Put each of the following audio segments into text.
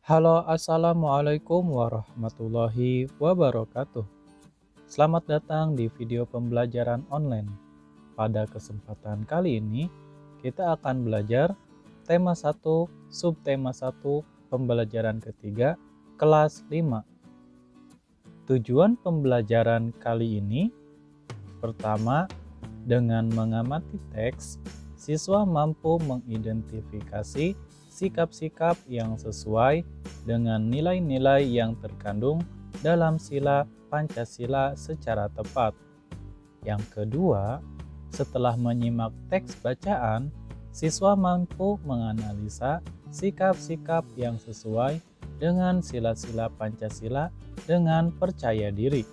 Halo, assalamualaikum warahmatullahi wabarakatuh. Selamat datang di video pembelajaran online. Pada kesempatan kali ini, kita akan belajar tema 1, subtema 1, pembelajaran ketiga, kelas 5. Tujuan pembelajaran kali ini, pertama, dengan mengamati teks, siswa mampu mengidentifikasi sikap-sikap yang sesuai dengan nilai-nilai yang terkandung dalam sila Pancasila secara tepat. Yang kedua, setelah menyimak teks bacaan, siswa mampu menganalisa sikap-sikap yang sesuai dengan sila-sila Pancasila dengan percaya diri.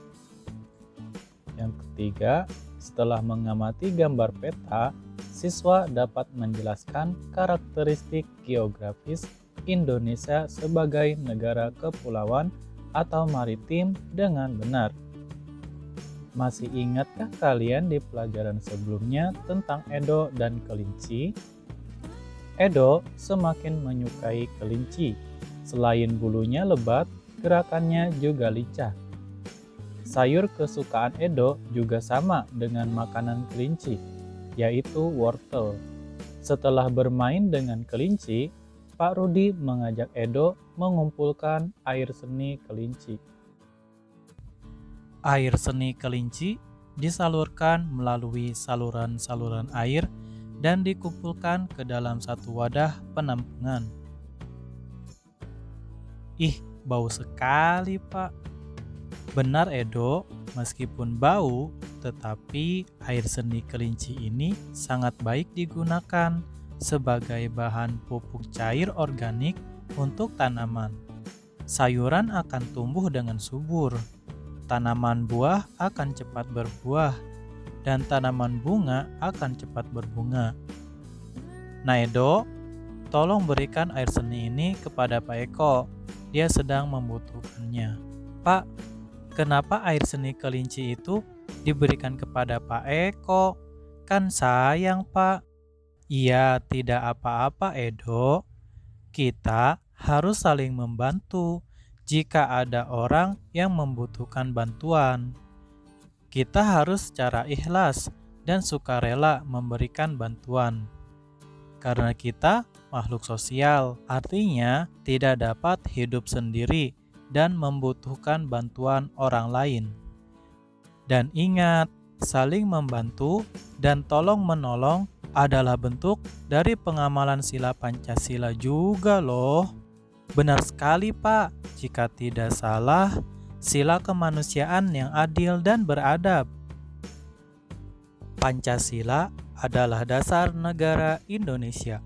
Yang ketiga, setelah mengamati gambar peta, siswa dapat menjelaskan karakteristik geografis Indonesia sebagai negara kepulauan atau maritim dengan benar. Masih ingatkah kalian di pelajaran sebelumnya tentang Edo dan kelinci? Edo semakin menyukai kelinci. Selain bulunya lebat, gerakannya juga lincah. Sayur kesukaan Edo juga sama dengan makanan kelinci, yaitu wortel. Setelah bermain dengan kelinci, Pak Rudi mengajak Edo mengumpulkan air seni kelinci. Air seni kelinci disalurkan melalui saluran-saluran air dan dikumpulkan ke dalam satu wadah penampungan. Ih, bau sekali, Pak. Benar, Edo, meskipun bau, tetapi air seni kelinci ini sangat baik digunakan sebagai bahan pupuk cair organik untuk tanaman. Sayuran akan tumbuh dengan subur, tanaman buah akan cepat berbuah, dan tanaman bunga akan cepat berbunga. Nah, Edo, tolong berikan air seni ini kepada Pak Eko. Dia sedang membutuhkannya. Pak, kenapa air seni kelinci itu diberikan kepada Pak Eko? Kan sayang, Pak. Iya, tidak apa-apa, Edo. Kita harus saling membantu jika ada orang yang membutuhkan bantuan. Kita harus secara ikhlas dan sukarela memberikan bantuan. Karena kita makhluk sosial, artinya tidak dapat hidup sendiri dan membutuhkan bantuan orang lain. Dan ingat, saling membantu dan tolong-menolong adalah bentuk dari pengamalan sila Pancasila juga loh. Benar sekali, Pak. Jika tidak salah, sila kemanusiaan yang adil dan beradab. Pancasila adalah dasar negara Indonesia.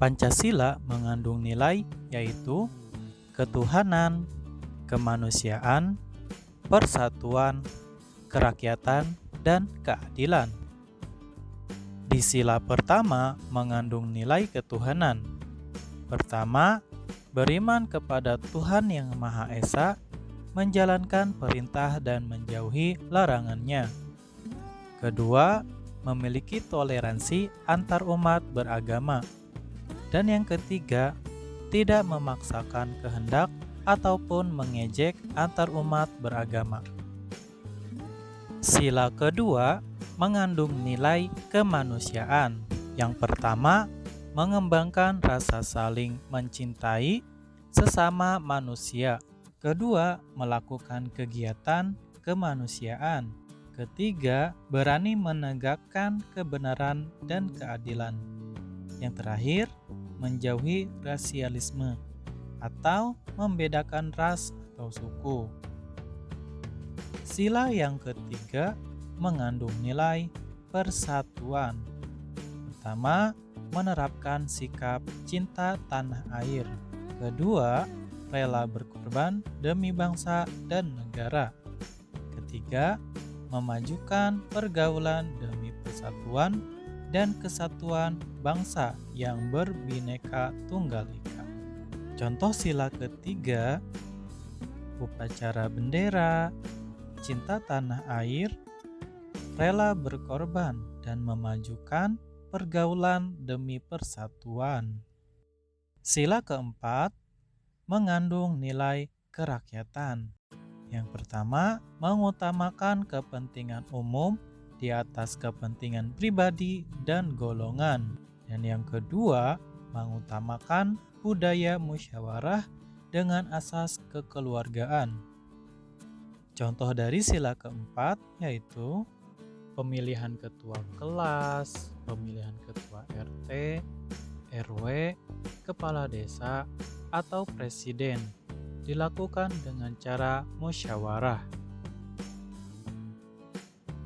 Pancasila mengandung nilai yaitu ketuhanan, kemanusiaan, persatuan, kerakyatan, dan keadilan. Di sila pertama mengandung nilai ketuhanan. Pertama, beriman kepada Tuhan Yang Maha Esa, menjalankan perintah dan menjauhi larangannya. Kedua, memiliki toleransi antar umat beragama. Dan yang ketiga, tidak memaksakan kehendak ataupun mengejek antar umat beragama. Sila kedua mengandung nilai kemanusiaan. Yang pertama, mengembangkan rasa saling mencintai sesama manusia. Kedua, melakukan kegiatan kemanusiaan. Ketiga, berani menegakkan kebenaran dan keadilan. Yang terakhir, menjauhi rasialisme atau membedakan ras atau suku. Sila yang ketiga mengandung nilai persatuan. Pertama, menerapkan sikap cinta tanah air. Kedua, rela berkorban demi bangsa dan negara. Ketiga, memajukan pergaulan demi persatuan dan kesatuan bangsa yang berbineka tunggal ika. Contoh sila ketiga, upacara bendera, cinta tanah air, rela berkorban, dan memajukan pergaulan demi persatuan. Sila keempat, mengandung nilai kerakyatan. Yang pertama, mengutamakan kepentingan umum di atas kepentingan pribadi dan golongan. Dan yang kedua, mengutamakan budaya musyawarah dengan asas kekeluargaan. Contoh dari sila keempat yaitu pemilihan ketua kelas, pemilihan ketua RT, RW, kepala desa, atau presiden dilakukan dengan cara musyawarah.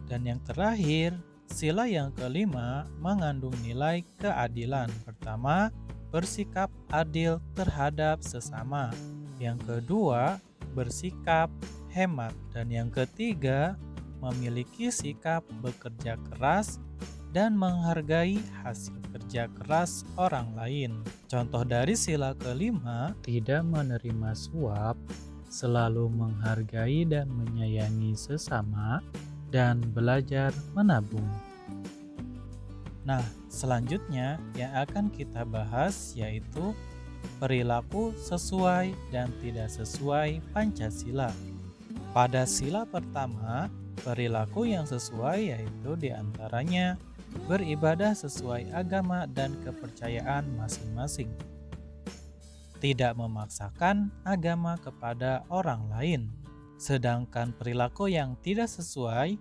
Dan yang terakhir, sila yang kelima mengandung nilai keadilan. Pertama, bersikap adil terhadap sesama. Yang kedua, bersikap hemat. Dan yang ketiga, memiliki sikap bekerja keras dan menghargai hasil kerja keras orang lain. Contoh dari sila kelima, tidak menerima suap, selalu menghargai dan menyayangi sesama, dan belajar menabung. Nah, selanjutnya yang akan kita bahas yaitu perilaku sesuai dan tidak sesuai Pancasila. Pada sila pertama, perilaku yang sesuai yaitu diantaranya beribadah sesuai agama dan kepercayaan masing-masing. Tidak memaksakan agama kepada orang lain. Sedangkan perilaku yang tidak sesuai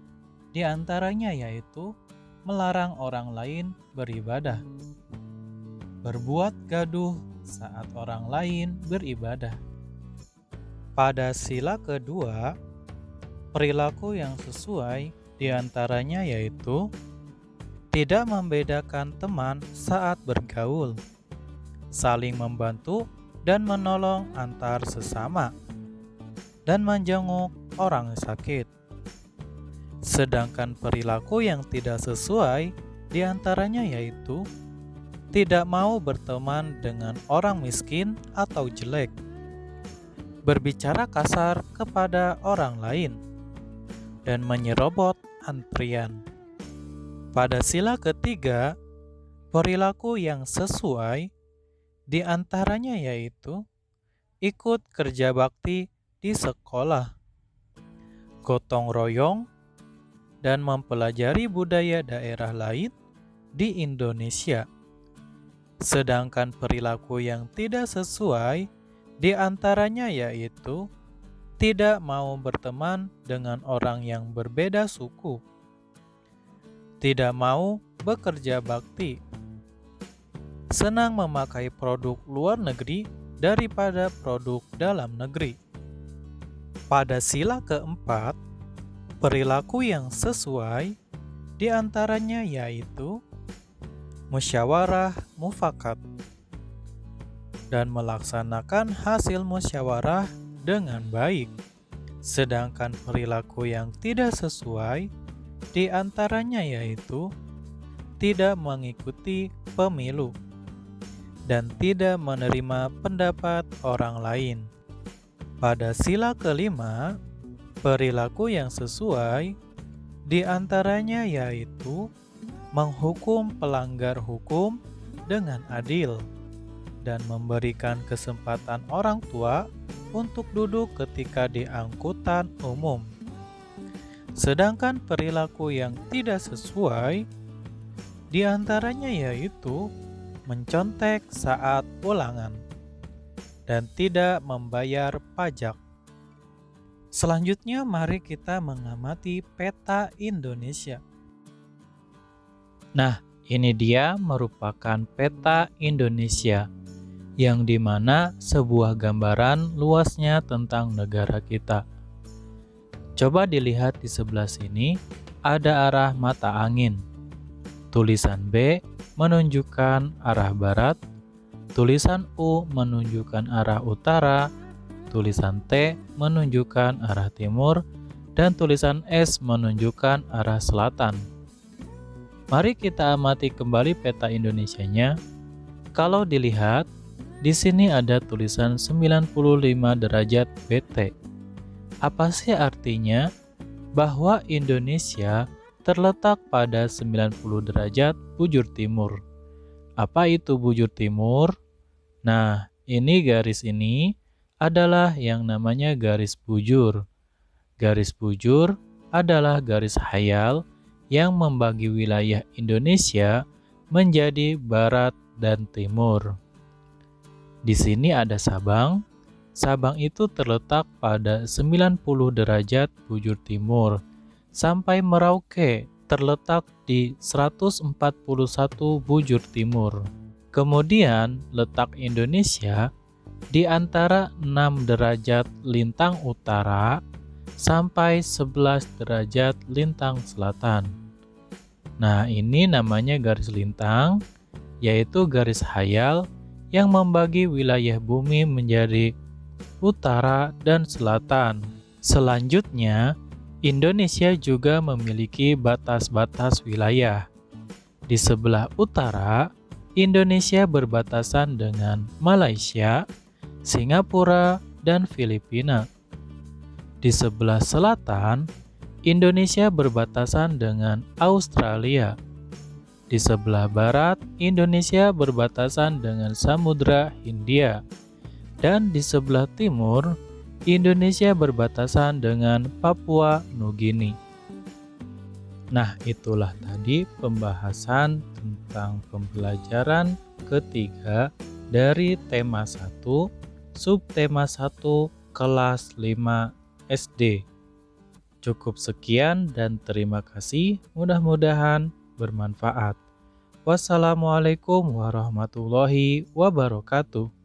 diantaranya yaitu melarang orang lain beribadah, berbuat gaduh saat orang lain beribadah. Pada sila kedua, perilaku yang sesuai diantaranya yaitu tidak membedakan teman saat bergaul, saling membantu dan menolong antar sesama, dan menjenguk orang sakit. Sedangkan perilaku yang tidak sesuai diantaranya yaitu tidak mau berteman dengan orang miskin atau jelek, berbicara kasar kepada orang lain, dan menyerobot antrian. Pada sila ketiga, perilaku yang sesuai diantaranya yaitu ikut kerja bakti di sekolah, gotong royong, dan mempelajari budaya daerah lain di Indonesia. Sedangkan perilaku yang tidak sesuai diantaranya yaitu tidak mau berteman dengan orang yang berbeda suku, tidak mau bekerja bakti, senang memakai produk luar negeri daripada produk dalam negeri. Pada sila keempat, perilaku yang sesuai diantaranya yaitu musyawarah mufakat dan melaksanakan hasil musyawarah dengan baik. Sedangkan perilaku yang tidak sesuai di antaranya yaitu tidak mengikuti pemilu dan tidak menerima pendapat orang lain. Pada sila kelima, perilaku yang sesuai di antaranya yaitu menghukum pelanggar hukum dengan adil dan memberikan kesempatan orang tua untuk duduk ketika di angkutan umum. Sedangkan perilaku yang tidak sesuai diantaranya yaitu mencontek saat ulangan dan tidak membayar pajak. Selanjutnya mari kita mengamati peta Indonesia. Nah, ini dia merupakan peta Indonesia yang dimana sebuah gambaran luasnya tentang negara kita. Coba dilihat di sebelah sini, ada arah mata angin. Tulisan B menunjukkan arah barat, tulisan U menunjukkan arah utara, tulisan T menunjukkan arah timur, dan tulisan S menunjukkan arah selatan. Mari kita amati kembali peta Indonesianya. Kalau dilihat, di sini ada tulisan 95 derajat BT. Apa sih artinya? Bahwa Indonesia terletak pada 90 derajat bujur timur. Apa itu bujur timur? Nah, ini garis ini adalah yang namanya garis bujur. Garis bujur adalah garis khayal yang membagi wilayah Indonesia menjadi barat dan timur. Di sini ada Sabang. Sabang itu terletak pada 90 derajat bujur timur, sampai Merauke terletak di 141 bujur timur. Kemudian letak Indonesia di antara 6 derajat lintang utara sampai 11 derajat lintang selatan. Nah, ini namanya garis lintang, yaitu garis khayal yang membagi wilayah bumi menjadi utara dan selatan. Selanjutnya, Indonesia juga memiliki batas-batas wilayah. Di sebelah utara, Indonesia berbatasan dengan Malaysia, Singapura, dan Filipina. Di sebelah selatan, Indonesia berbatasan dengan Australia. Di sebelah barat, Indonesia berbatasan dengan Samudra Hindia. Dan di sebelah timur, Indonesia berbatasan dengan Papua Nugini. Nah, itulah tadi pembahasan tentang pembelajaran ketiga dari tema 1, subtema 1, kelas 5 SD. Cukup sekian dan terima kasih, mudah-mudahan bermanfaat. Wassalamualaikum warahmatullahi wabarakatuh.